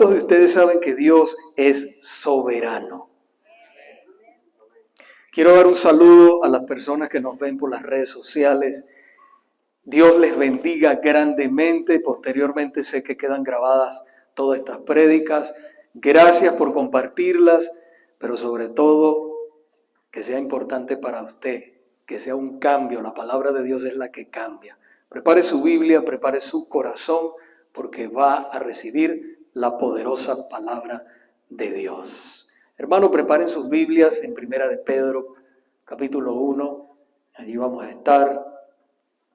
¿Cuántos de ustedes saben que Dios es soberano? Quiero dar un saludo a las personas que nos ven por las redes sociales. Dios les bendiga grandemente. Posteriormente sé que quedan grabadas todas estas prédicas. Gracias por compartirlas, pero sobre todo que sea importante para usted, que sea un cambio. La palabra de Dios es la que cambia. Prepare su Biblia, prepare su corazón, porque va a recibir la poderosa palabra de Dios. Hermano, preparen sus Biblias en Primera de Pedro, capítulo 1. Allí vamos a estar,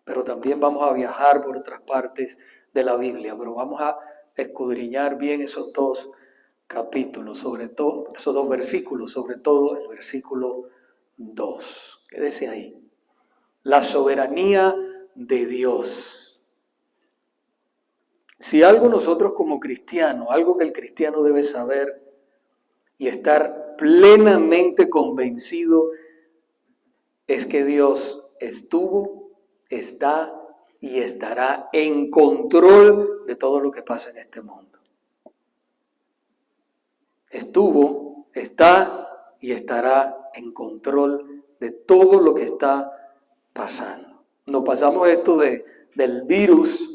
pero también vamos a viajar por otras partes de la Biblia, pero vamos a escudriñar bien esos dos capítulos, sobre todo, esos dos versículos, sobre todo el versículo 2. Quédese ahí. La soberanía de Dios. Si algo nosotros como cristianos, algo que el cristiano debe saber y estar plenamente convencido, es que Dios estuvo, está y estará en control de todo lo que pasa en este mundo. Estuvo, está y estará en control de todo lo que está pasando. Nos pasamos esto del virus,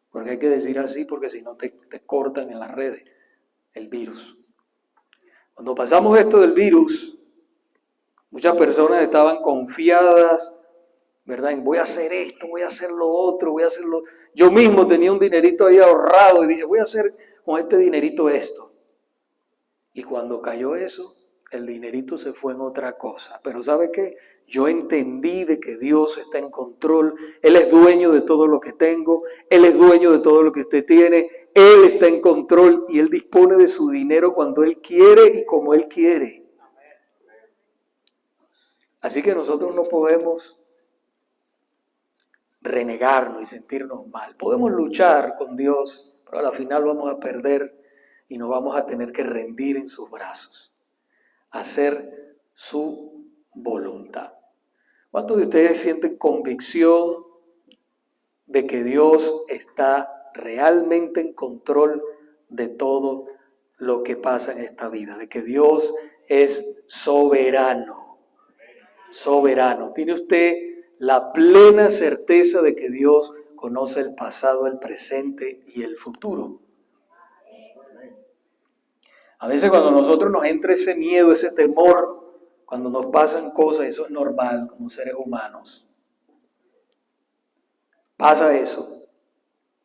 porque hay que decir así, porque si no te cortan en las redes, el virus. Cuando pasamos esto del virus, muchas personas estaban confiadas, ¿verdad? Voy a hacer esto, voy a hacer lo otro, voy a hacerlo. Yo mismo tenía un dinerito ahí ahorrado y dije, voy a hacer con este dinerito esto. Y cuando cayó eso, el dinerito se fue en otra cosa. Pero ¿sabe qué? Yo entendí de que Dios está en control. Él es dueño de todo lo que tengo. Él es dueño de todo lo que usted tiene. Él está en control y Él dispone de su dinero cuando Él quiere y como Él quiere. Así que nosotros no podemos renegarnos y sentirnos mal. Podemos luchar con Dios, pero a la final vamos a perder y nos vamos a tener que rendir en sus brazos, hacer su voluntad. ¿Cuántos de ustedes sienten convicción de que Dios está realmente en control de todo lo que pasa en esta vida? De que Dios es soberano. Soberano. ¿Tiene usted la plena certeza de que Dios conoce el pasado, el presente y el futuro? A veces cuando a nosotros nos entra ese miedo, ese temor, cuando nos pasan cosas, eso es normal como seres humanos. Pasa eso.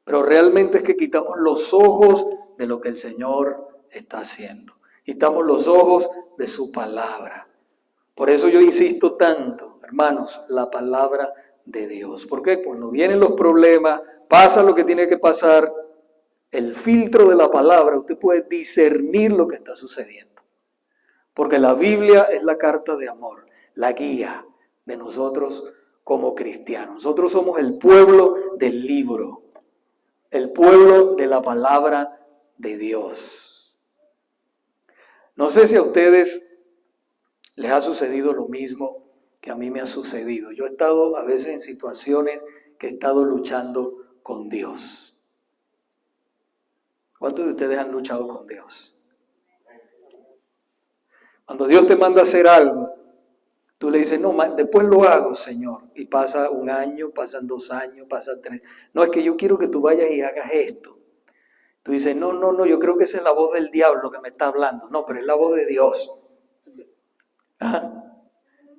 Pero realmente es que quitamos los ojos de lo que el Señor está haciendo. Quitamos los ojos de su palabra. Por eso yo insisto tanto, hermanos, la palabra de Dios. ¿Por qué? Cuando vienen los problemas, pasa lo que tiene que pasar, el filtro de la palabra, usted puede discernir lo que está sucediendo. Porque la Biblia es la carta de amor, la guía de nosotros como cristianos. Nosotros somos el pueblo del libro, el pueblo de la palabra de Dios. No sé si a ustedes les ha sucedido lo mismo que a mí me ha sucedido. Yo he estado a veces en situaciones que he estado luchando con Dios. ¿Cuántos de ustedes han luchado con Dios? Cuando Dios te manda a hacer algo, tú le dices, no, después lo hago, Señor. Y pasa un año, pasan 2 años, pasan 3. No, es que yo quiero que tú vayas y hagas esto. Tú dices, no, yo creo que esa es la voz del diablo que me está hablando. No, pero es la voz de Dios. ¿Ah?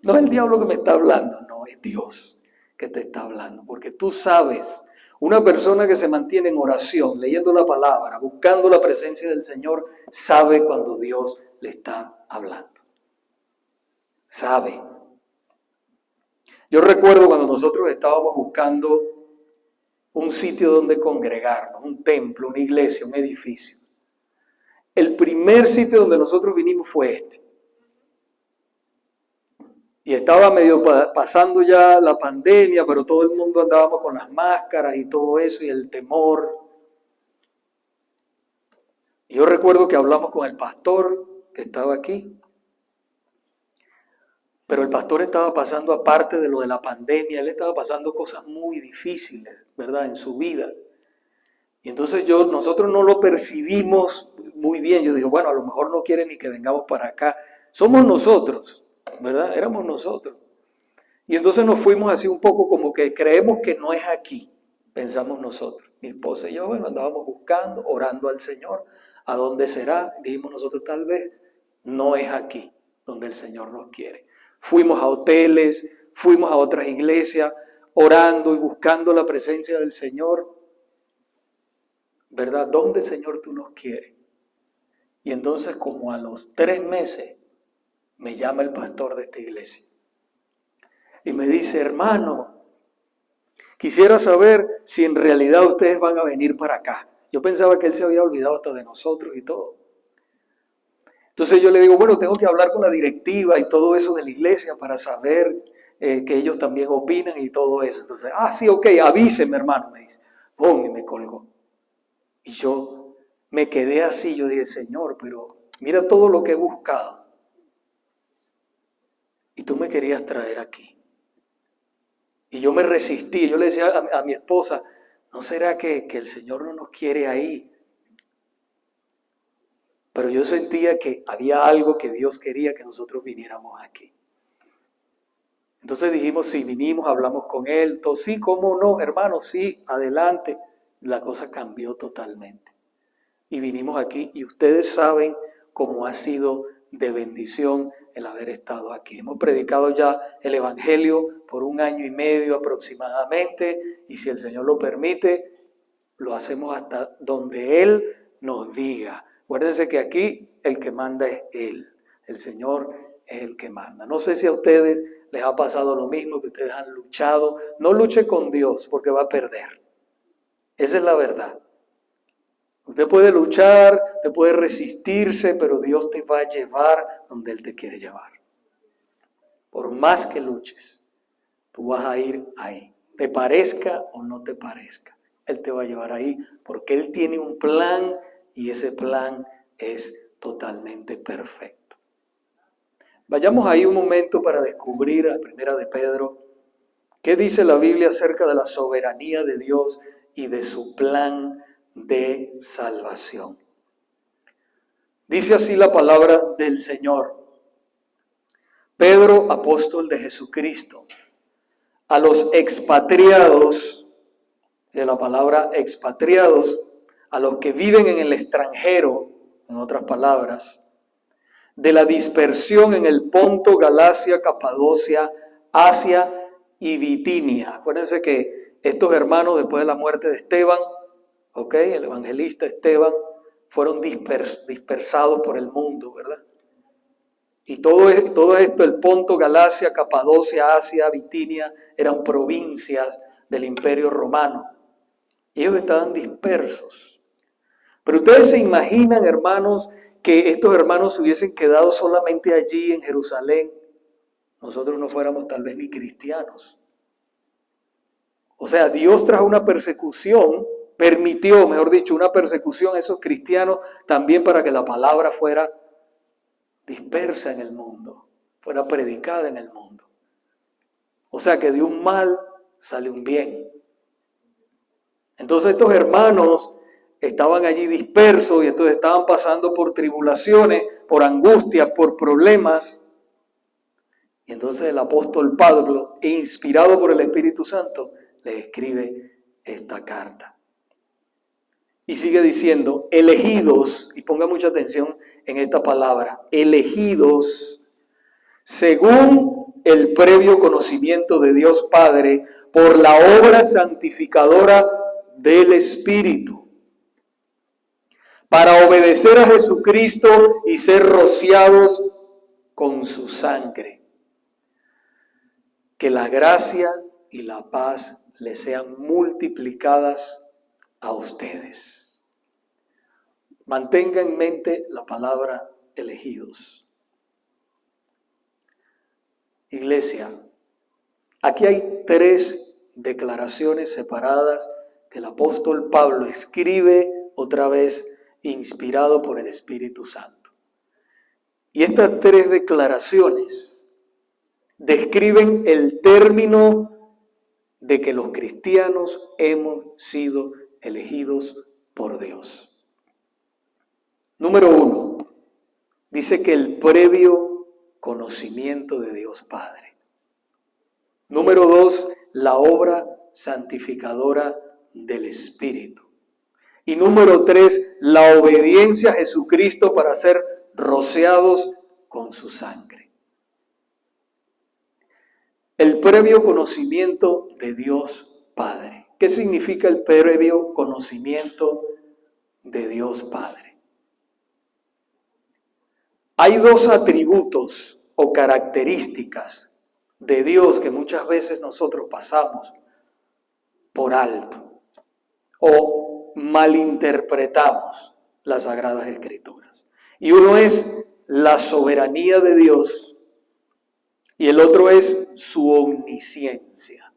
No es el diablo que me está hablando, no, es Dios que te está hablando. Porque tú sabes, una persona que se mantiene en oración, leyendo la palabra, buscando la presencia del Señor, sabe cuando Dios le está hablando. Sabe. Yo recuerdo cuando nosotros estábamos buscando un sitio donde congregarnos, un templo, una iglesia, un edificio. El primer sitio donde nosotros vinimos fue este. Y estaba medio pasando ya la pandemia, pero todo el mundo andábamos con las máscaras y todo eso y el temor. Y yo recuerdo que hablamos con el pastor que estaba aquí. Pero el pastor estaba pasando, aparte de lo de la pandemia, él estaba pasando cosas muy difíciles, ¿verdad?, en su vida. Y entonces nosotros no lo percibimos muy bien. Yo digo, bueno, a lo mejor no quieren ni que vengamos para acá. Somos nosotros, ¿verdad? Éramos nosotros. Y entonces nos fuimos así un poco como que creemos que no es aquí, pensamos nosotros. Mi esposa y yo, bueno, andábamos buscando, orando al Señor. ¿A dónde será? Dijimos nosotros, tal vez no es aquí donde el Señor nos quiere. Fuimos a hoteles, fuimos a otras iglesias, orando y buscando la presencia del Señor. ¿Verdad? ¿Dónde, Señor, tú nos quieres? Y entonces, como a los 3 meses, me llama el pastor de esta iglesia. Y me dice, hermano, quisiera saber si en realidad ustedes van a venir para acá. Yo pensaba que él se había olvidado hasta de nosotros y todo. Entonces yo le digo, bueno, tengo que hablar con la directiva y todo eso de la iglesia para saber que ellos también opinan y todo eso. Entonces, sí, ok, avíseme, hermano, me dice. ¡Pum! Y me colgó. Y yo me quedé así, yo dije, Señor, pero mira todo lo que he buscado. Y tú me querías traer aquí. Y yo me resistí, yo le decía a mi esposa, ¿no será que el Señor no nos quiere ahí? Pero yo sentía que había algo que Dios quería que nosotros viniéramos aquí. Entonces dijimos, sí, vinimos, hablamos con él, todo, sí, cómo no, hermano, sí, adelante. La cosa cambió totalmente. Y vinimos aquí y ustedes saben cómo ha sido de bendición el haber estado aquí. Hemos predicado ya el Evangelio por 1 año y medio aproximadamente y si el Señor lo permite, lo hacemos hasta donde Él nos diga. Acuérdense que aquí el que manda es Él, el Señor es el que manda. No sé si a ustedes les ha pasado lo mismo, que ustedes han luchado. No luche con Dios porque va a perder. Esa es la verdad. Usted puede luchar, te puede resistirse, pero Dios te va a llevar donde Él te quiere llevar. Por más que luches, tú vas a ir ahí. Te parezca o no te parezca, Él te va a llevar ahí porque Él tiene un plan y ese plan es totalmente perfecto. Vayamos ahí un momento para descubrir a Primera de Pedro. ¿Qué dice la Biblia acerca de la soberanía de Dios y de su plan de salvación? Dice así la palabra del Señor. Pedro, apóstol de Jesucristo, a los expatriados, de la palabra expatriados, a los que viven en el extranjero, en otras palabras, de la dispersión en el Ponto, Galacia, Capadocia, Asia y Bitinia. Acuérdense que estos hermanos, después de la muerte de Esteban, el evangelista Esteban, fueron dispersados por el mundo, ¿verdad? Y todo esto, el Ponto, Galacia, Capadocia, Asia, Bitinia, eran provincias del Imperio Romano. Ellos estaban dispersos. Pero ustedes se imaginan, hermanos, que estos hermanos se hubiesen quedado solamente allí en Jerusalén. Nosotros no fuéramos tal vez ni cristianos. O sea, Dios trajo una persecución, permitió, mejor dicho, una persecución a esos cristianos también para que la palabra fuera dispersa en el mundo, fuera predicada en el mundo. O sea que de un mal sale un bien. Entonces estos hermanos estaban allí dispersos y entonces estaban pasando por tribulaciones, por angustias, por problemas. Y entonces el apóstol Pablo, inspirado por el Espíritu Santo, le escribe esta carta. Y sigue diciendo, elegidos, y ponga mucha atención en esta palabra, elegidos según el previo conocimiento de Dios Padre por la obra santificadora del Espíritu, para obedecer a Jesucristo y ser rociados con su sangre. Que la gracia y la paz les sean multiplicadas a ustedes. Mantenga en mente la palabra elegidos. Iglesia, aquí hay 3 declaraciones separadas que el apóstol Pablo escribe otra vez inspirado por el Espíritu Santo. Y estas 3 declaraciones describen el término de que los cristianos hemos sido elegidos por Dios. Número 1, dice que el previo conocimiento de Dios Padre. Número 2, la obra santificadora del Espíritu. Y número 3, la obediencia a Jesucristo para ser rociados con su sangre. El previo conocimiento de Dios Padre. ¿Qué significa el previo conocimiento de Dios Padre? Hay dos atributos o características de Dios que muchas veces nosotros pasamos por alto o malinterpretamos las Sagradas Escrituras. Y uno es la soberanía de Dios y el otro es su omnisciencia.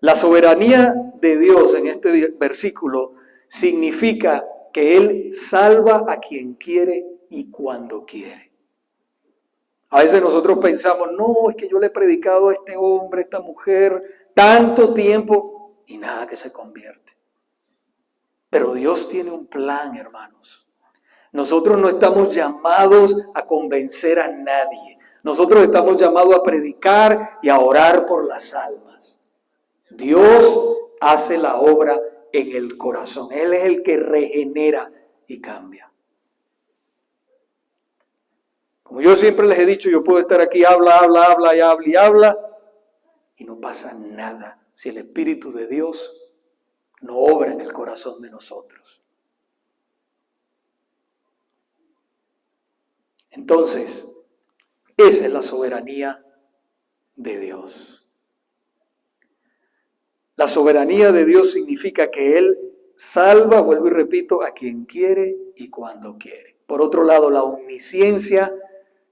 La soberanía de Dios en este versículo significa que Él salva a quien quiere y cuando quiere. A veces nosotros pensamos, no, es que yo le he predicado a este hombre, a esta mujer, tanto tiempo y nada que se convierte. Pero Dios tiene un plan, hermanos. Nosotros no estamos llamados a convencer a nadie. Nosotros estamos llamados a predicar y a orar por las almas. Dios hace la obra en el corazón. Él es el que regenera y cambia. Como yo siempre les he dicho, yo puedo estar aquí, habla y no pasa nada si el Espíritu de Dios no obra en el corazón de nosotros. Entonces, esa es la soberanía de Dios. La soberanía de Dios significa que Él salva, vuelvo y repito, a quien quiere y cuando quiere. Por otro lado, la omnisciencia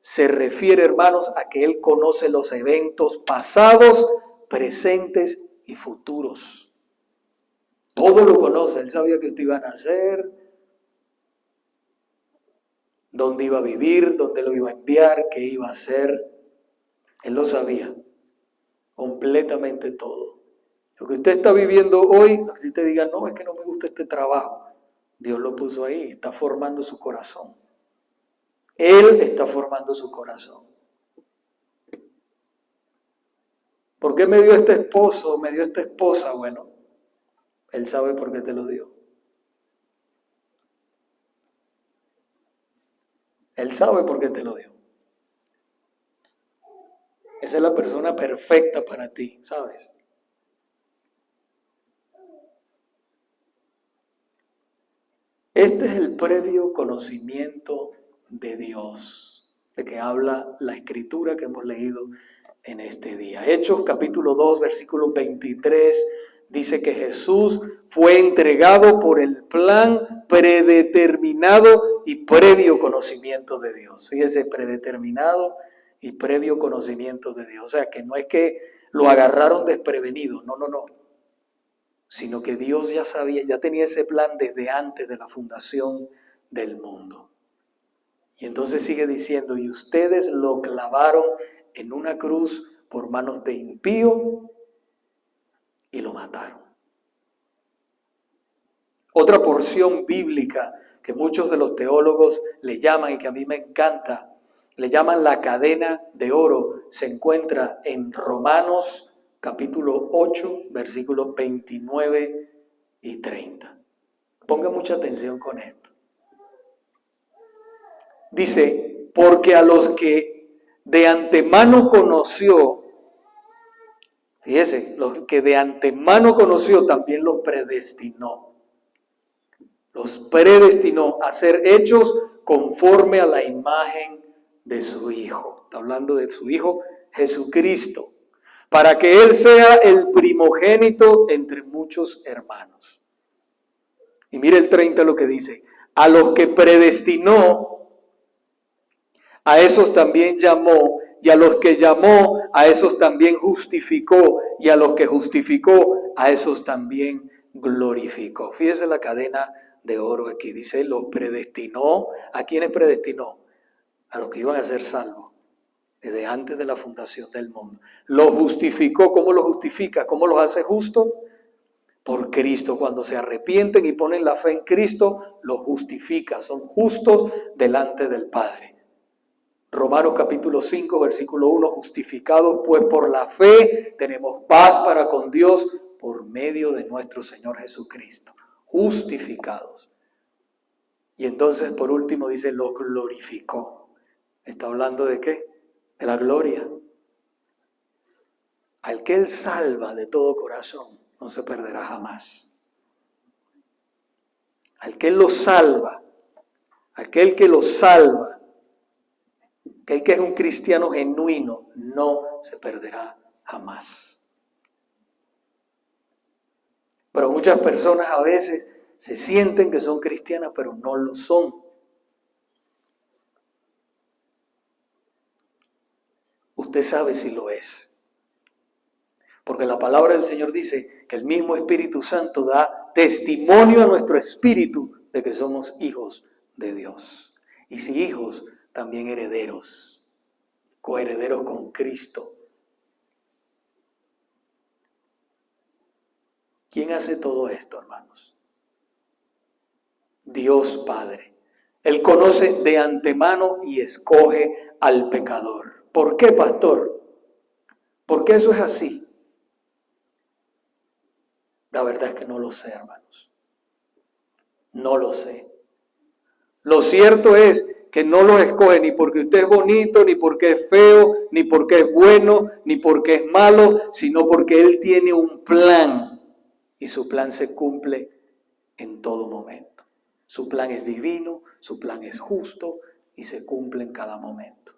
se refiere, hermanos, a que Él conoce los eventos pasados, presentes y futuros. Todo lo conoce. Él sabía que usted iba a nacer, dónde iba a vivir, dónde lo iba a enviar, qué iba a hacer. Él lo sabía. Completamente todo. Lo que usted está viviendo hoy, así te diga, no, es que no me gusta este trabajo. Dios lo puso ahí, está formando su corazón. Él está formando su corazón. ¿Por qué me dio este esposo, me dio esta esposa? Bueno, Él sabe por qué te lo dio. Él sabe por qué te lo dio. Esa es la persona perfecta para ti, ¿sabes? Este es el previo conocimiento de Dios, de que habla la Escritura que hemos leído en este día. Hechos capítulo 2, versículo 23, dice que Jesús fue entregado por el plan predeterminado y previo conocimiento de Dios. Fíjese, predeterminado y previo conocimiento de Dios. O sea, que no es que lo agarraron desprevenido, no. Sino que Dios ya sabía, ya tenía ese plan desde antes de la fundación del mundo. Y entonces sigue diciendo, y ustedes lo clavaron en una cruz por manos de impío y lo mataron. Otra porción bíblica que muchos de los teólogos le llaman y que a mí me encanta, le llaman la cadena de oro, se encuentra en Romanos capítulo 8, versículos 29 y 30. Ponga mucha atención con esto. Dice, porque a los que de antemano conoció, fíjese, los que de antemano conoció también los predestinó. Los predestinó a ser hechos conforme a la imagen de su Hijo. Está hablando de su Hijo Jesucristo, para que Él sea el primogénito entre muchos hermanos. Y mire el 30 lo que dice, a los que predestinó, a esos también llamó, y a los que llamó, a esos también justificó, y a los que justificó, a esos también glorificó. Fíjese la cadena de oro aquí, dice, los predestinó. ¿A quiénes predestinó? A los que iban a ser salvos desde antes de la fundación del mundo. Los justificó. ¿Cómo los justifica? ¿Cómo los hace justos? por Cristo. Cuando se arrepienten y ponen la fe en Cristo, los justifica, son justos delante del Padre. Romanos capítulo 5, versículo 1, justificados pues por la fe, tenemos paz para con Dios por medio de nuestro Señor Jesucristo. Justificados. Y entonces por último dice, lo glorificó. ¿Está hablando de qué? De la gloria. Al que Él salva de todo corazón, no se perderá jamás. Al que Él lo salva, aquel que lo salva, aquel que es un cristiano genuino, no se perderá jamás. Pero muchas personas a veces se sienten que son cristianas, pero no lo son. Usted sabe si lo es. Porque la palabra del Señor dice que el mismo Espíritu Santo da testimonio a nuestro espíritu de que somos hijos de Dios. Y si hijos, también herederos, coherederos con Cristo. ¿Quién hace todo esto, hermanos? Dios Padre. Él conoce de antemano y escoge al pecador. ¿Por qué, pastor? ¿Por qué eso es así? La verdad es que no lo sé, hermanos. No lo sé. Lo cierto es que no los escoge ni porque usted es bonito, ni porque es feo, ni porque es bueno, ni porque es malo, sino porque Él tiene un plan y su plan se cumple en todo momento. Su plan es divino, su plan es justo y se cumple en cada momento.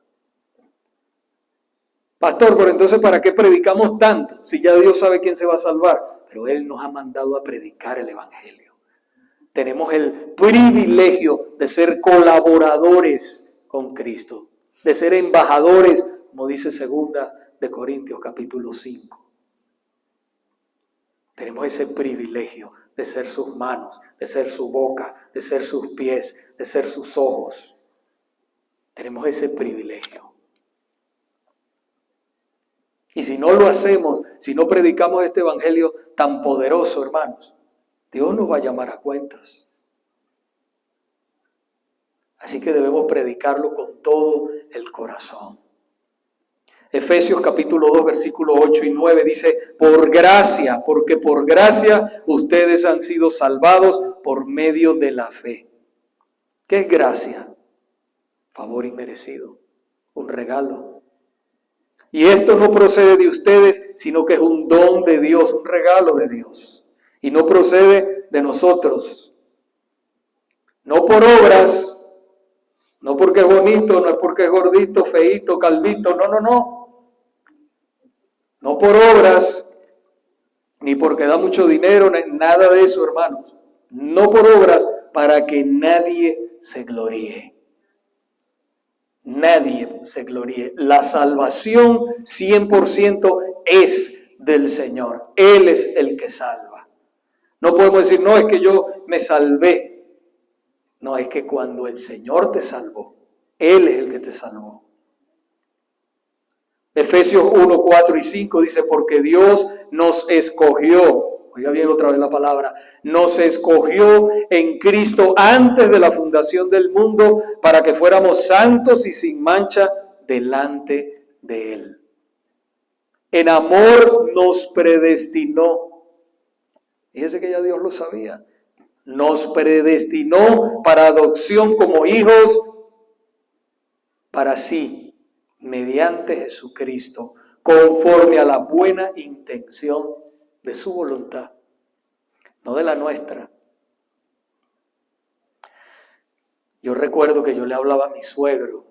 Pastor, pero entonces ¿para qué predicamos tanto? Si ya Dios sabe quién se va a salvar. Pero Él nos ha mandado a predicar el Evangelio. Tenemos el privilegio de ser colaboradores con Cristo, de ser embajadores, como dice 2 de Corintios capítulo 5. Tenemos ese privilegio de ser sus manos, de ser su boca, de ser sus pies, de ser sus ojos. Tenemos ese privilegio. Y si no lo hacemos, si no predicamos este evangelio tan poderoso, hermanos, Dios nos va a llamar a cuentas. Así que debemos predicarlo con todo el corazón. Efesios capítulo 2, versículos 8 y 9 dice, por gracia, porque por gracia ustedes han sido salvados por medio de la fe. ¿Qué es gracia? Favor inmerecido, un regalo. Y esto no procede de ustedes, sino que es un don de Dios, un regalo de Dios. Y no procede de nosotros. No por obras, no porque es bonito, no es porque es gordito, feíto, calvito, no. No por obras, ni porque da mucho dinero, nada de eso, hermanos. No por obras, para que nadie se gloríe. Nadie se gloríe. La salvación 100% es del Señor. Él es el que salva. No podemos decir, no, es que yo me salvé. No, es que cuando el Señor te salvó, Él es el que te salvó. Efesios 1, 4 y 5 dice, porque Dios nos escogió. Oiga bien otra vez la palabra, nos escogió en Cristo antes de la fundación del mundo para que fuéramos santos y sin mancha delante de Él. En amor nos predestinó. Fíjese que ya Dios lo sabía. Nos predestinó para adopción como hijos para sí, mediante Jesucristo, conforme a la buena intención de su voluntad, no de la nuestra. Yo recuerdo que yo le hablaba a mi suegro.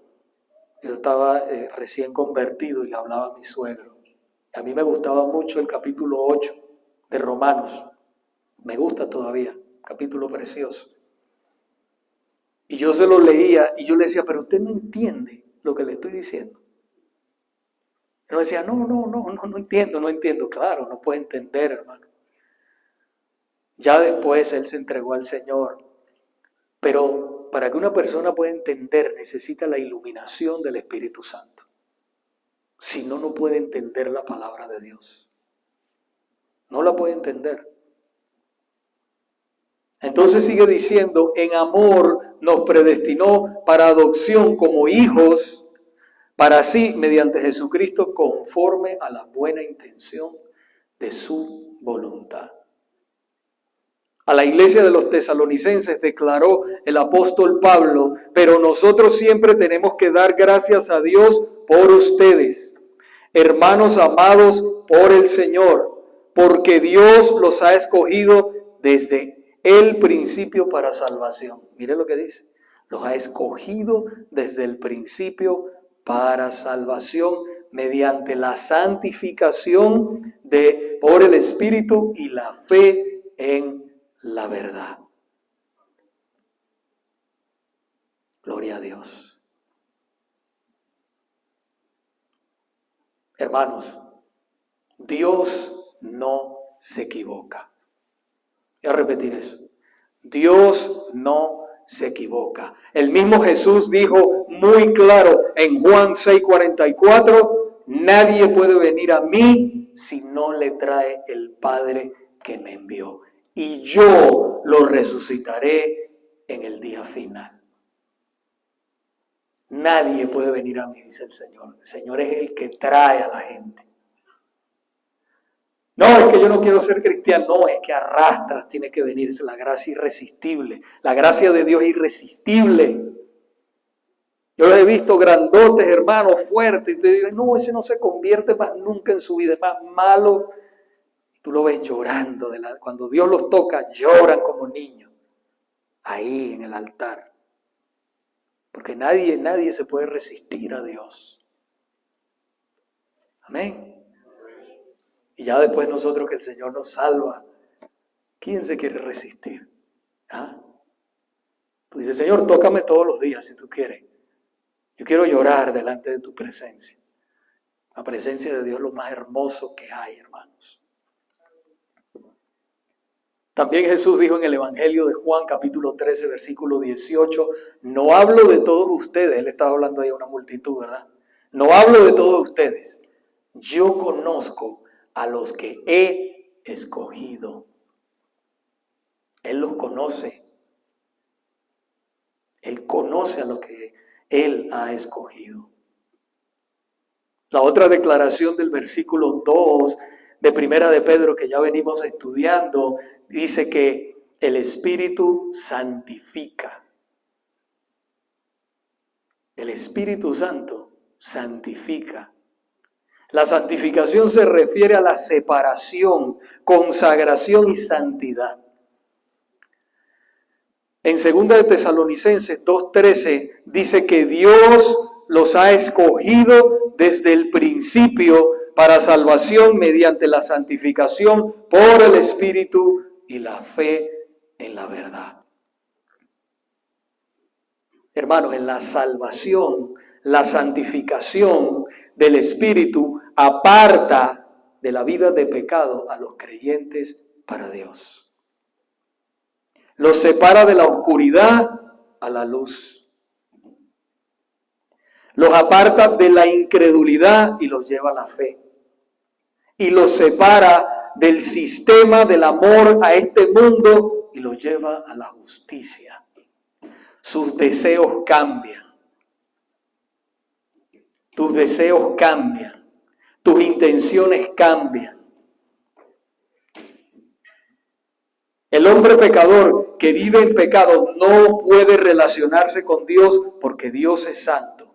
Yo estaba recién convertido y le hablaba a mi suegro. A mí me gustaba mucho el capítulo 8 de Romanos. Me gusta todavía, capítulo precioso. Y yo se lo leía y yo le decía, pero usted no entiende lo que le estoy diciendo. Él decía, no entiendo. Claro, no puede entender, hermano. Ya después él se entregó al Señor. Pero para que una persona pueda entender, necesita la iluminación del Espíritu Santo. Si no, no puede entender la palabra de Dios. No la puede entender. Entonces sigue diciendo, en amor nos predestinó para adopción como hijos, para así, mediante Jesucristo, conforme a la buena intención de su voluntad. A la iglesia de los tesalonicenses declaró el apóstol Pablo, pero nosotros siempre tenemos que dar gracias a Dios por ustedes, hermanos amados por el Señor, porque Dios los ha escogido desde el principio para salvación. Mire lo que dice, los ha escogido desde el principio para salvación mediante la santificación por el Espíritu y la fe en la verdad. Gloria a Dios. Hermanos, Dios no se equivoca. Voy a repetir eso. Dios no se equivoca. El mismo Jesús dijo muy claro en Juan 6:44, nadie puede venir a mí si no le trae el Padre que me envió. Y yo lo resucitaré en el día final. Nadie puede venir a mí, dice el Señor. El Señor es el que trae a la gente. No, es que yo no quiero ser cristiano. No, es que arrastras, tiene que venirse la gracia irresistible. La gracia de Dios irresistible. Yo los he visto grandotes, hermanos, fuertes, y te dirán, no, ese no se convierte más nunca en su vida, es más malo. Tú lo ves llorando, cuando Dios los toca, lloran como niños, ahí en el altar. Porque nadie se puede resistir a Dios. Amén. Y ya después nosotros que el Señor nos salva, ¿quién se quiere resistir? ¿Ah? Tú dices, Señor, tócame todos los días si tú quieres. Yo quiero llorar delante de tu presencia. La presencia de Dios es lo más hermoso que hay, hermanos. También Jesús dijo en el Evangelio de Juan, capítulo 13, versículo 18, no hablo de todos ustedes. Él estaba hablando ahí a una multitud, ¿verdad? No hablo de todos ustedes. Yo conozco a los que he escogido. Él los conoce. Él conoce a los que Él ha escogido. La otra declaración del versículo 2 de Primera de Pedro que ya venimos estudiando, dice que el Espíritu santifica. El Espíritu Santo santifica. La santificación se refiere a la separación, consagración y santidad. En 2 de Tesalonicenses 2:13 dice que Dios los ha escogido desde el principio para salvación mediante la santificación por el Espíritu y la fe en la verdad. Hermanos, en la salvación, la santificación del Espíritu aparta de la vida de pecado a los creyentes para Dios. Los separa de la oscuridad a la luz. Los aparta de la incredulidad y los lleva a la fe. Y los separa del sistema del amor a este mundo y los lleva a la justicia. Sus deseos cambian. Tus deseos cambian. Tus intenciones cambian. El hombre pecador que vive en pecado no puede relacionarse con Dios porque Dios es santo.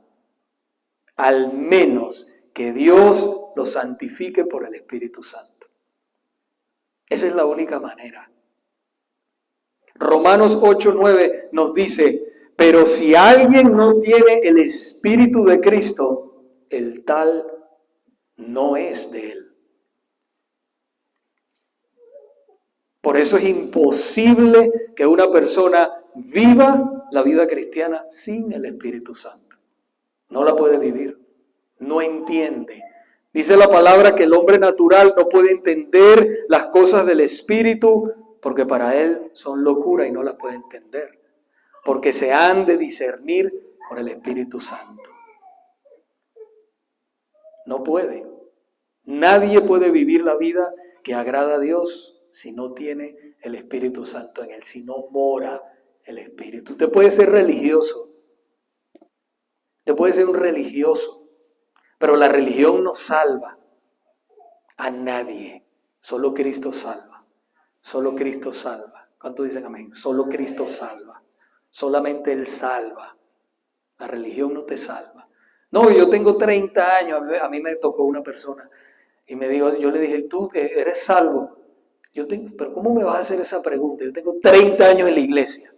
Al menos que Dios lo santifique por el Espíritu Santo. Esa es la única manera. Romanos 8:9 nos dice, pero si alguien no tiene el Espíritu de Cristo, el tal no es de él. Por eso es imposible que una persona viva la vida cristiana sin el Espíritu Santo. No la puede vivir, no entiende. Dice la palabra que el hombre natural no puede entender las cosas del Espíritu porque para él son locura y no las puede entender. Porque se han de discernir por el Espíritu Santo. No puede. Nadie puede vivir la vida que agrada a Dios si no tiene el Espíritu Santo en él, si no mora el Espíritu. Usted puede ser religioso, usted puede ser un religioso, pero la religión no salva a nadie. Solo Cristo salva. Solo Cristo salva. ¿Cuántos dicen amén? Solo Cristo salva. Solamente Él salva. La religión no te salva. No, yo tengo 30 años. A mí me tocó una persona y me dijo, yo le dije, tú que eres salvo. Pero ¿cómo me vas a hacer esa pregunta? Yo tengo 30 años en la iglesia.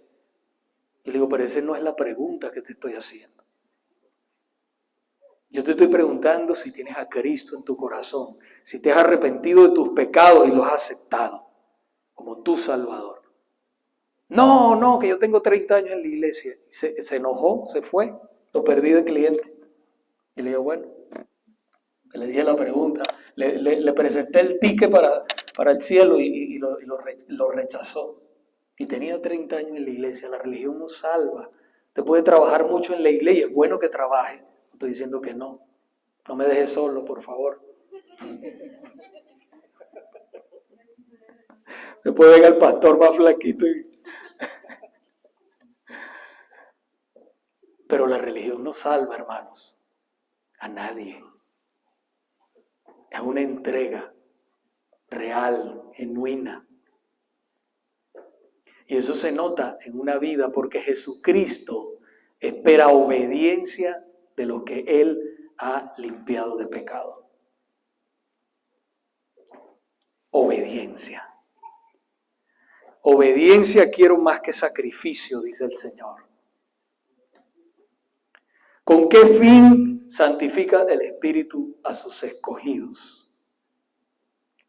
Y le digo, pero esa no es la pregunta que te estoy haciendo. Yo te estoy preguntando si tienes a Cristo en tu corazón, si te has arrepentido de tus pecados y los has aceptado como tu Salvador. No, que yo tengo 30 años en la iglesia. Se enojó, se fue, lo perdí de cliente. Y le digo, bueno, le dije la pregunta, le presenté el ticket para el cielo y lo rechazó. Y tenía 30 años en la iglesia. La religión no salva. Te puede trabajar mucho en la iglesia, es bueno que trabaje. Estoy diciendo que no. No me dejes solo, por favor. Después venga el pastor más flaquito. Pero la religión no salva, hermanos, a nadie. Es una entrega real, genuina. Y eso se nota en una vida porque Jesucristo espera obediencia de lo que Él ha limpiado de pecado. Obediencia. Obediencia quiero más que sacrificio, dice el Señor. ¿Con qué fin santifica el Espíritu a sus escogidos?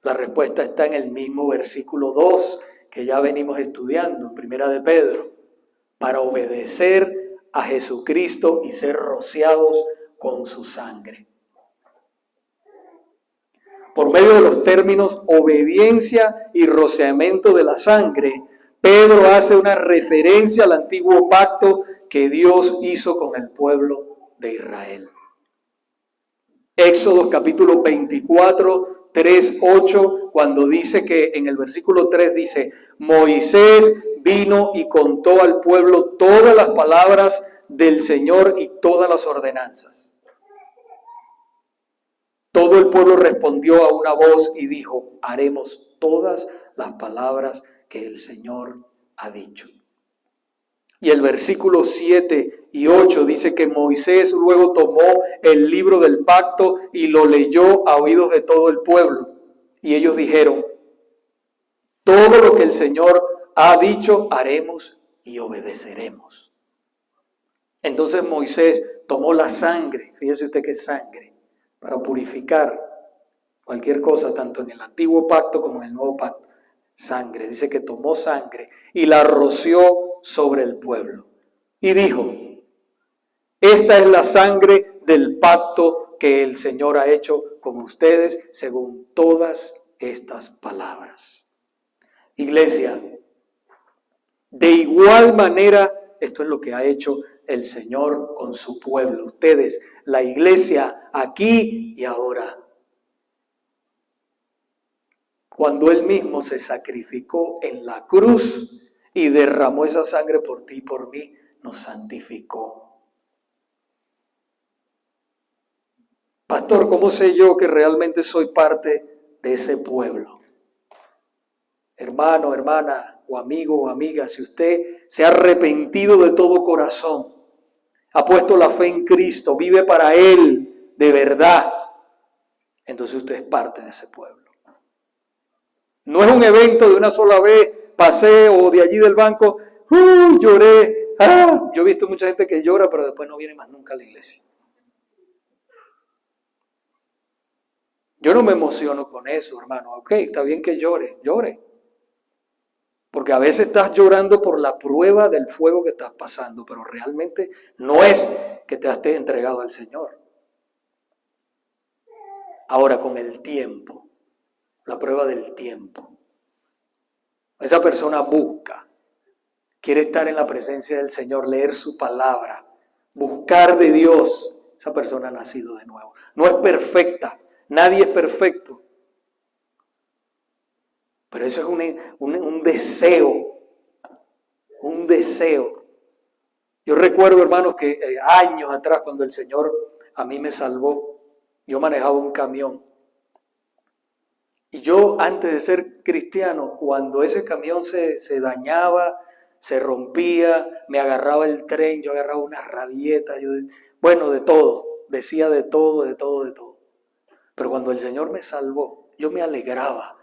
La respuesta está en el mismo versículo 2 que ya venimos estudiando, Primera de Pedro, para obedecer a Jesucristo y ser rociados con su sangre. Por medio de los términos obediencia y rociamiento de la sangre, Pedro hace una referencia al antiguo pacto que Dios hizo con el pueblo de Israel. Éxodo capítulo 24, 3, 8, cuando dice que en el versículo 3 dice, Moisés vino y contó al pueblo todas las palabras del Señor y todas las ordenanzas. Todo el pueblo respondió a una voz y dijo, haremos todas las palabras que el Señor ha dicho. Y el versículo 7 y 8 dice que Moisés luego tomó el libro del pacto y lo leyó a oídos de todo el pueblo. Y ellos dijeron, todo lo que el Señor ha dicho haremos y obedeceremos. Entonces Moisés tomó la sangre, fíjese usted que es sangre, para purificar cualquier cosa, tanto en el antiguo pacto como en el nuevo pacto. Sangre, dice que tomó sangre y la roció sobre el pueblo. Y dijo, esta es la sangre del pacto que el Señor ha hecho con ustedes según todas estas palabras. Iglesia, de igual manera, esto es lo que ha hecho el Señor con su pueblo. Ustedes, la iglesia, aquí y ahora. Cuando Él mismo se sacrificó en la cruz y derramó esa sangre por ti y por mí, nos santificó. Pastor, ¿cómo sé yo que realmente soy parte de ese pueblo? Hermano, hermana, o amigo o amiga, si usted se ha arrepentido de todo corazón, ha puesto la fe en Cristo, vive para Él de verdad, entonces usted es parte de ese pueblo. No es un evento de una sola vez, pasé o de allí del banco, lloré. Yo he visto mucha gente que llora, pero después no viene más nunca a la iglesia. Yo no me emociono con eso, hermano. Ok, está bien que llore. Porque a veces estás llorando por la prueba del fuego que estás pasando, pero realmente no es que te has entregado al Señor. Ahora, con el tiempo, la prueba del tiempo, esa persona busca, quiere estar en la presencia del Señor, leer su palabra, buscar de Dios. Esa persona ha nacido de nuevo. No es perfecta, nadie es perfecto. Pero eso es un deseo, un deseo. Yo recuerdo, hermanos, que años atrás, cuando el Señor a mí me salvó, yo manejaba un camión. Y yo, antes de ser cristiano, cuando ese camión se dañaba, se rompía, me agarraba el tren, yo agarraba unas rabietas, bueno, de todo, decía de todo, de todo, de todo. Pero cuando el Señor me salvó, yo me alegraba.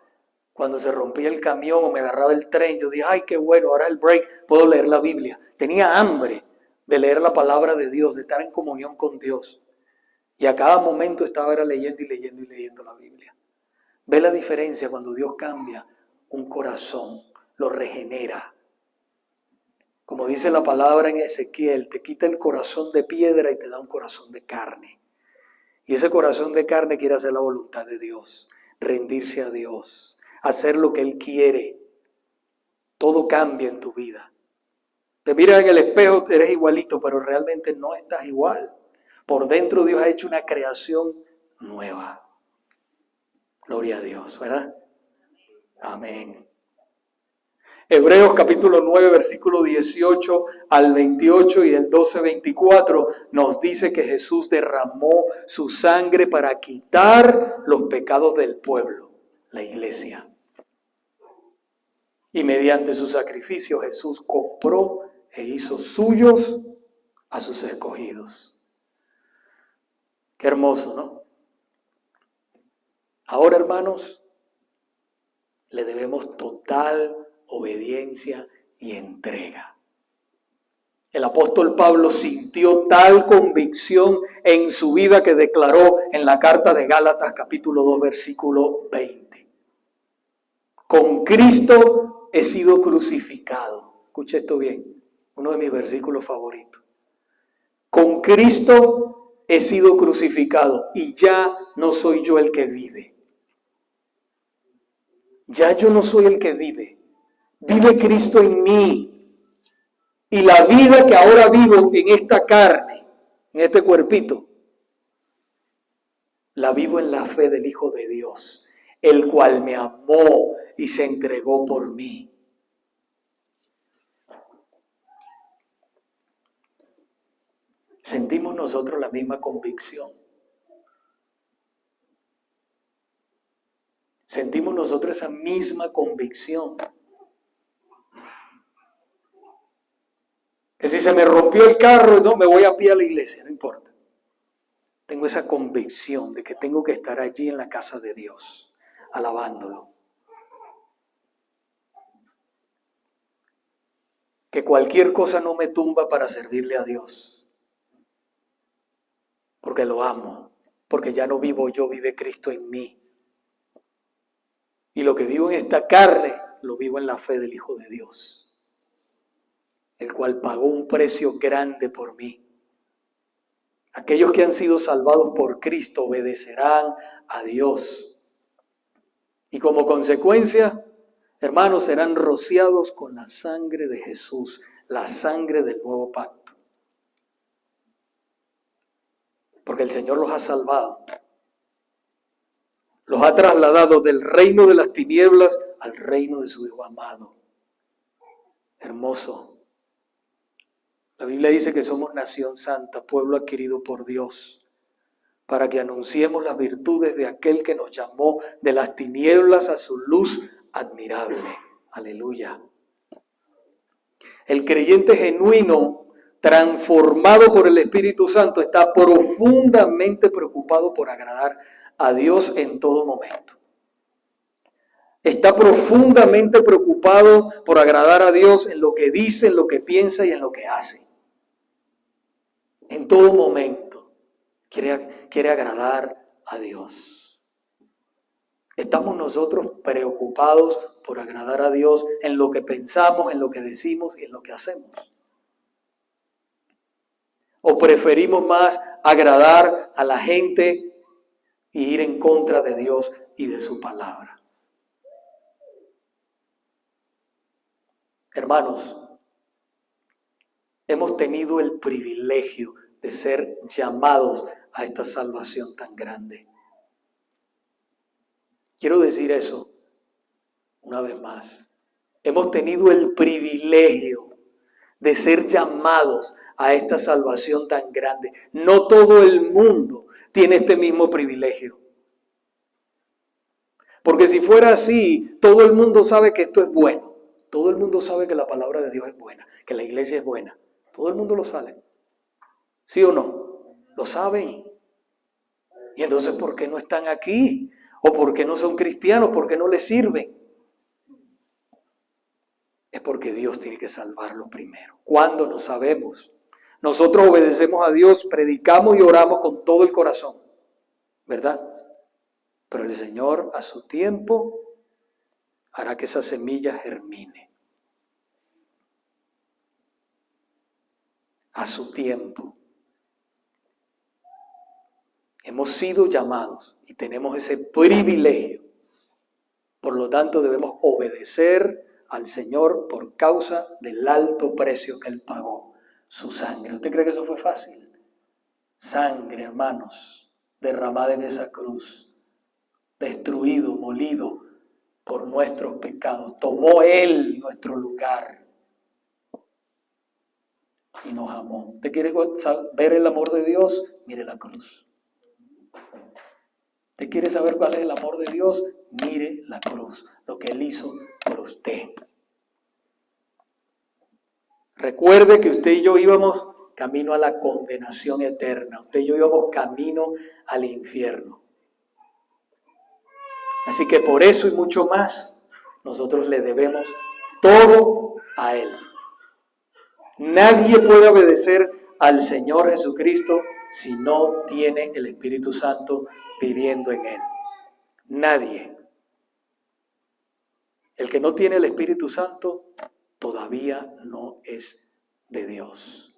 Cuando se rompía el camión o me agarraba el tren, yo dije, ay, qué bueno, ahora el break, puedo leer la Biblia. Tenía hambre de leer la palabra de Dios, de estar en comunión con Dios. Y a cada momento estaba leyendo y leyendo y leyendo la Biblia. Ve la diferencia cuando Dios cambia un corazón, lo regenera. Como dice la palabra en Ezequiel, te quita el corazón de piedra y te da un corazón de carne. Y ese corazón de carne quiere hacer la voluntad de Dios, rendirse a Dios, hacer lo que Él quiere. Todo cambia en tu vida. Te miras en el espejo, eres igualito, pero realmente no estás igual. Por dentro Dios ha hecho una creación nueva. Gloria a Dios, ¿verdad? Amén. Hebreos capítulo 9, versículo 18 al 28 y el 12-24 nos dice que Jesús derramó su sangre para quitar los pecados del pueblo, la iglesia. Y mediante su sacrificio Jesús compró e hizo suyos a sus escogidos. Qué hermoso, ¿no? Ahora, hermanos, le debemos total obediencia y entrega. El apóstol Pablo sintió tal convicción en su vida que declaró en la carta de Gálatas capítulo 2 versículo 20. Con Cristo he sido crucificado. Escuche esto bien, uno de mis versículos favoritos. Con Cristo he sido crucificado y ya no soy yo el que vive. Ya yo no soy el que vive. Vive Cristo en mí. Y la vida que ahora vivo en esta carne, en este cuerpito, la vivo en la fe del Hijo de Dios, el cual me amó y se entregó por mí. ¿Sentimos nosotros la misma convicción? ¿Sentimos nosotros esa misma convicción? Que si se me rompió el carro, no, me voy a pie a la iglesia, no importa. Tengo esa convicción de que tengo que estar allí en la casa de Dios, alabándolo. Que cualquier cosa no me tumba para servirle a Dios. Porque lo amo, porque ya no vivo yo, vive Cristo en mí. Y lo que vivo en esta carne, lo vivo en la fe del Hijo de Dios, el cual pagó un precio grande por mí. Aquellos que han sido salvados por Cristo obedecerán a Dios. Y como consecuencia, hermanos, serán rociados con la sangre de Jesús, la sangre del nuevo pacto. Porque el Señor los ha salvado. Los ha trasladado del reino de las tinieblas al reino de su Hijo amado. Hermoso. La Biblia dice que somos nación santa, pueblo adquirido por Dios, para que anunciemos las virtudes de aquel que nos llamó de las tinieblas a su luz admirable. Aleluya. El creyente genuino, transformado por el Espíritu Santo, está profundamente preocupado por agradar a Dios en todo momento. Está profundamente preocupado por agradar a Dios en lo que dice, en lo que piensa y en lo que hace. En todo momento quiere agradar a Dios. ¿Estamos nosotros preocupados por agradar a Dios en lo que pensamos, en lo que decimos y en lo que hacemos? ¿O preferimos más agradar a la gente y ir en contra de Dios y de su palabra? Hermanos, hemos tenido el privilegio de ser llamados a esta salvación tan grande. Quiero decir eso. una vez más, hemos tenido el privilegio de ser llamados a esta salvación tan grande. No todo el mundo tiene este mismo privilegio. Porque si fuera así, todo el mundo sabe que esto es bueno. Todo el mundo sabe que la palabra de Dios es buena, que la iglesia es buena. Todo el mundo lo sabe. ¿Sí o no? Lo saben. Y entonces, ¿por qué no están aquí? ¿O por qué no son cristianos? ¿Por qué no les sirven? Es porque Dios tiene que salvarlo primero. ¿Cuándo? No sabemos. Nosotros obedecemos a Dios, predicamos y oramos con todo el corazón, ¿verdad? Pero el Señor a su tiempo hará que esa semilla germine. A su tiempo. Hemos sido llamados y tenemos ese privilegio. Por lo tanto, debemos obedecer al Señor por causa del alto precio que Él pagó, su sangre. ¿Usted cree que eso fue fácil? Sangre, hermanos, derramada en esa cruz, destruido, molido por nuestros pecados. Tomó Él nuestro lugar y nos amó. ¿Usted quiere ver el amor de Dios? Mire la cruz. ¿Usted quiere saber cuál es el amor de Dios? Mire la cruz, lo que Él hizo por usted. Recuerde que usted y yo íbamos camino a la condenación eterna. Usted y yo íbamos camino al infierno. Así que por eso y mucho más, nosotros le debemos todo a Él. Nadie puede obedecer al Señor Jesucristo si no tiene el Espíritu Santo viviendo en Él. Nadie. El que no tiene el Espíritu Santo todavía no es de Dios.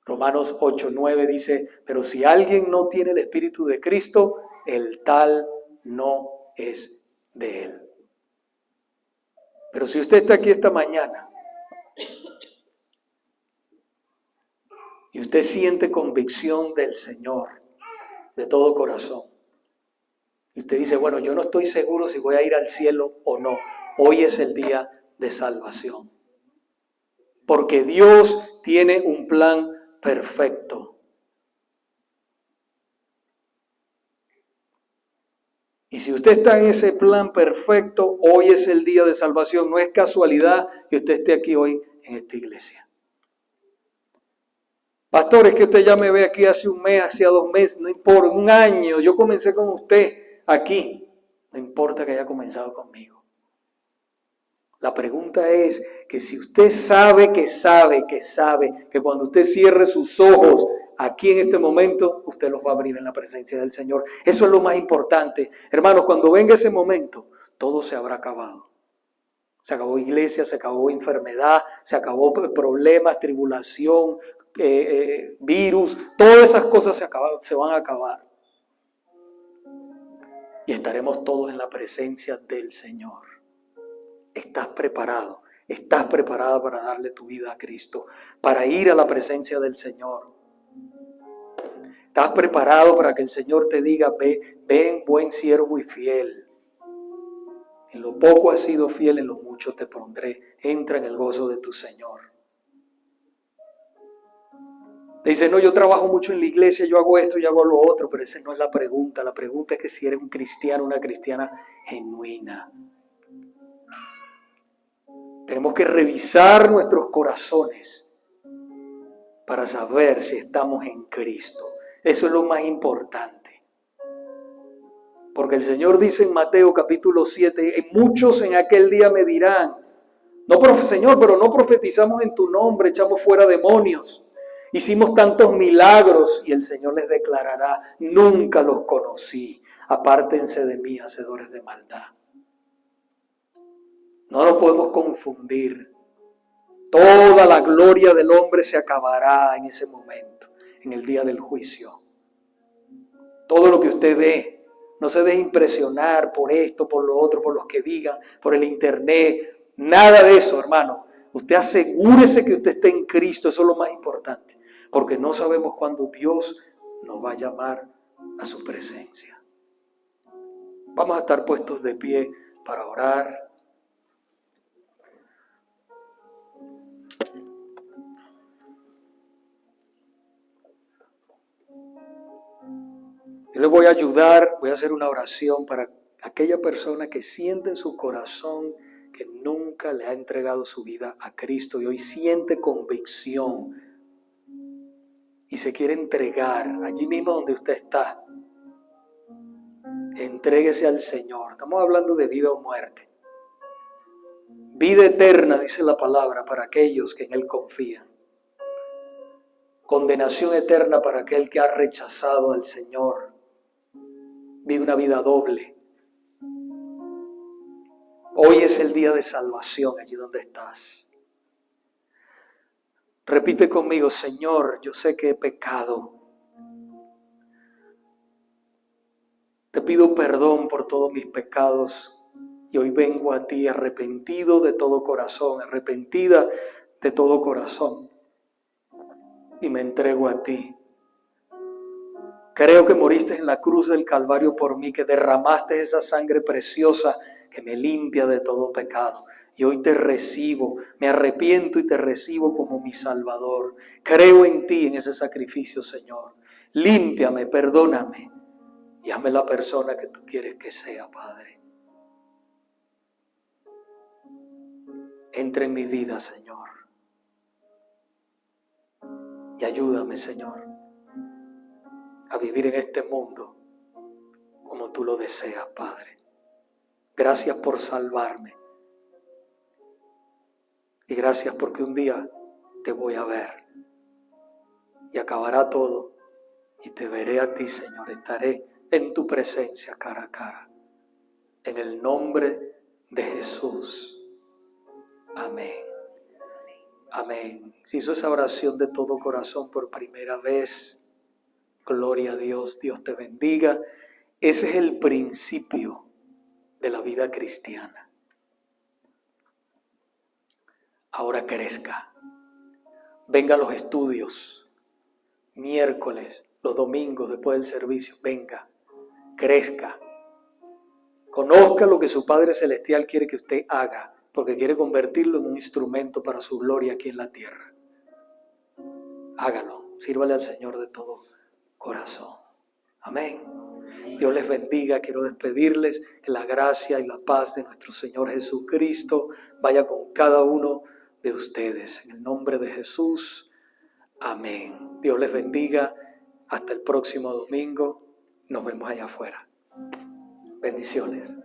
Romanos 8:9 dice, pero si alguien no tiene el Espíritu de Cristo, el tal no es de Él. Pero si usted está aquí esta mañana y usted siente convicción del Señor de todo corazón, y usted dice, bueno, yo no estoy seguro si voy a ir al cielo o no, hoy es el día de salvación. Porque Dios tiene un plan perfecto. Y si usted está en ese plan perfecto, hoy es el día de salvación. No es casualidad que usted esté aquí hoy en esta iglesia. Pastor, es que usted ya me ve aquí hace un mes, hace 2 meses, no importa, un año. Yo comencé con usted aquí. No importa que haya comenzado conmigo. La pregunta es que si usted sabe que cuando usted cierre sus ojos aquí en este momento, usted los va a abrir en la presencia del Señor. Eso es lo más importante. Hermanos, cuando venga ese momento, todo se habrá acabado. Se acabó iglesia, se acabó enfermedad, se acabó problemas, tribulación, virus. Todas esas cosas se van a acabar. Y estaremos todos en la presencia del Señor. ¿Estás preparado? ¿Estás preparada para darle tu vida a Cristo? Para ir a la presencia del Señor. ¿Estás preparado para que el Señor te diga, ven buen siervo y fiel? En lo poco has sido fiel, en lo mucho te pondré. Entra en el gozo de tu Señor. Te dice, no, yo trabajo mucho en la iglesia, yo hago esto, yo hago lo otro, pero esa no es la pregunta. La pregunta es que si eres un cristiano, una cristiana genuina. Tenemos que revisar nuestros corazones para saber si estamos en Cristo. Eso es lo más importante. Porque el Señor dice en Mateo capítulo 7, muchos en aquel día me dirán, no, Señor, pero no profetizamos en tu nombre, echamos fuera demonios, hicimos tantos milagros, y el Señor les declarará, nunca los conocí, apártense de mí, hacedores de maldad. No nos podemos confundir. Toda la gloria del hombre se acabará en ese momento, en el día del juicio. Todo lo que usted ve, no se deje impresionar por esto, por lo otro, por los que digan, por el internet. Nada de eso, hermano. Usted asegúrese que usted esté en Cristo, eso es lo más importante. Porque no sabemos cuándo Dios nos va a llamar a su presencia. Vamos a estar puestos de pie para orar. Yo les voy a ayudar, voy a hacer una oración para aquella persona que siente en su corazón que nunca le ha entregado su vida a Cristo y hoy siente convicción y se quiere entregar allí mismo donde usted está. Entréguese al Señor. Estamos hablando de vida o muerte. Vida eterna, dice la palabra, para aquellos que en Él confían. Condenación eterna para aquel que ha rechazado al Señor. Vive una vida doble. Hoy es el día de salvación allí donde estás. Repite conmigo: Señor, yo sé que he pecado. Te pido perdón por todos mis pecados y hoy vengo a ti arrepentido de todo corazón, arrepentida de todo corazón y me entrego a ti. Creo que moriste en la cruz del Calvario por mí, que derramaste esa sangre preciosa que me limpia de todo pecado. Y hoy te recibo, me arrepiento y te recibo como mi Salvador. Creo en ti, en ese sacrificio, Señor. Límpiame, perdóname y hazme la persona que tú quieres que sea, Padre. Entra en mi vida, Señor. Y ayúdame, Señor, a vivir en este mundo como tú lo deseas, Padre. Gracias por salvarme. Y gracias porque un día te voy a ver. Y acabará todo. Y te veré a ti, Señor. Estaré en tu presencia cara a cara. En el nombre de Jesús. Amén. Amén. Si hizo esa oración de todo corazón por primera vez, gloria a Dios. Dios te bendiga. Ese es el principio de la vida cristiana. Ahora crezca. Venga a los estudios. Miércoles, los domingos después del servicio. Venga. Crezca. Conozca lo que su Padre Celestial quiere que usted haga, porque quiere convertirlo en un instrumento para su gloria aquí en la tierra. Hágalo. Sírvale al Señor de todo corazón. Amén. Dios les bendiga. Quiero despedirles. Que la gracia y la paz de nuestro Señor Jesucristo vaya con cada uno de ustedes. En el nombre de Jesús. Amén. Dios les bendiga. Hasta el próximo domingo. Nos vemos allá afuera. Bendiciones.